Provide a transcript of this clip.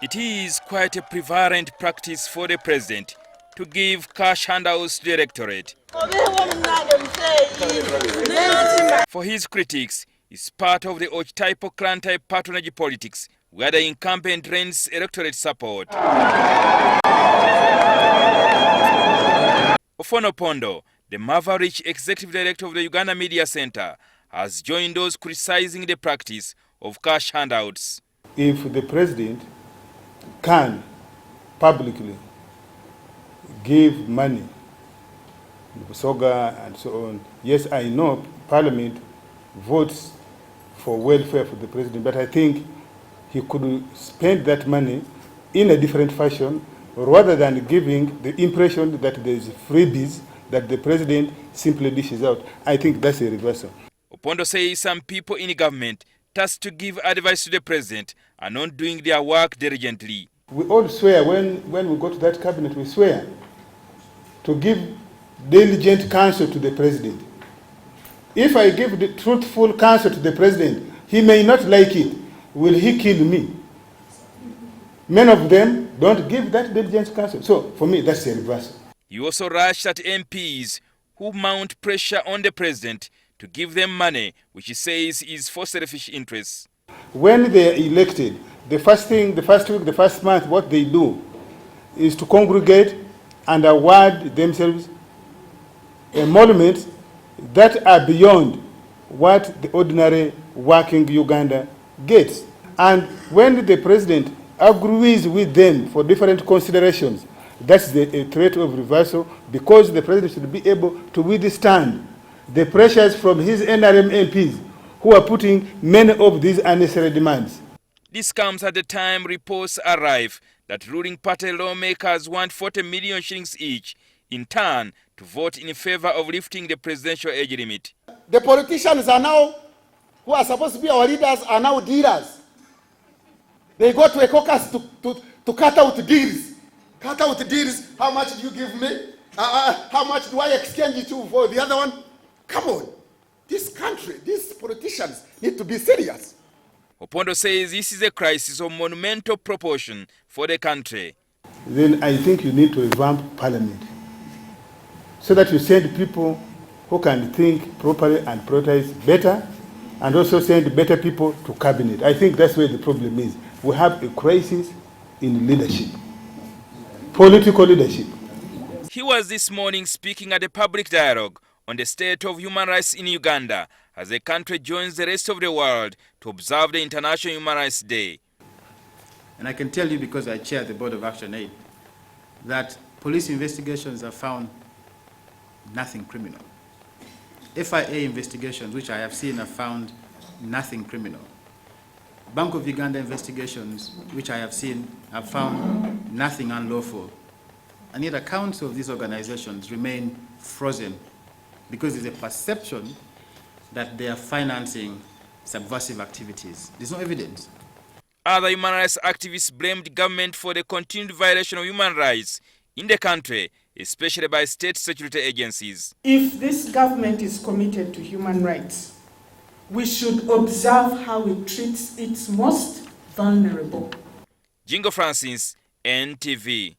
It is quite a prevalent practice for the president to give cash handouts to the electorate. For his critics, it's part of the archetypal clan-type patronage politics where the incumbent drains electorate support. Ofwono Opondo, the maverick executive director of the Uganda Media Center, has joined those criticizing the practice of cash handouts. If the president can publicly give money, Soga and so on, yes, I know Parliament votes for welfare for the president, but I think he could spend that money in a different fashion rather than giving the impression that there is freebies that the president simply dishes out. I think that's a reversal. Opondo says some people in government tasked to give advice to the president are not doing their work diligently. We all swear, when we go to that cabinet, we swear to give diligent counsel to the president. If I give the truthful counsel to the president, he may not like it. Will he kill me? Many of them don't give that diligent counsel. So for me, that's a reversal. He also rushed at MPs who mount pressure on the president to give them money, which he says is for selfish interests. When they are elected, the first week, the first month, what they do is to congregate and award themselves emoluments that are beyond what the ordinary working Uganda gets. And when the president agrees with them for different considerations, that's a threat of reversal, because the president should be able to withstand the pressures from his NRM MPs who are putting many of these unnecessary demands. This comes at the time reports arrive that ruling party lawmakers want 40 million shillings each in turn to vote in favor of lifting the presidential age limit. The politicians are now, who are supposed to be our leaders, are now dealers. They go to a caucus to cut out deals. Cut out deals. How much do you give me? How much do I exchange it to for the other one? Come on. This country, these politicians need to be serious. Opondo says this is a crisis of monumental proportion for the country. Then I think you need to revamp Parliament so that you send people who can think properly and prioritize better, and also send better people to cabinet. I think that's where the problem is. We have a crisis in leadership, political leadership. He was this morning speaking at a public dialogue on the state of human rights in Uganda as the country joins the rest of the world to observe the International Human Rights Day. And I can tell you, because I chair the Board of Action Aid, that police investigations have found nothing criminal. FIA investigations, which I have seen, have found nothing criminal. Bank of Uganda investigations, which I have seen, have found nothing unlawful. And yet accounts of these organizations remain frozen because there's a perception that they are financing subversive activities. There's no evidence. Other human rights activists blamed government for the continued violation of human rights in the country, especially by state security agencies. If this government is committed to human rights, we should observe how it treats its most vulnerable. Jingo Francis, NTV.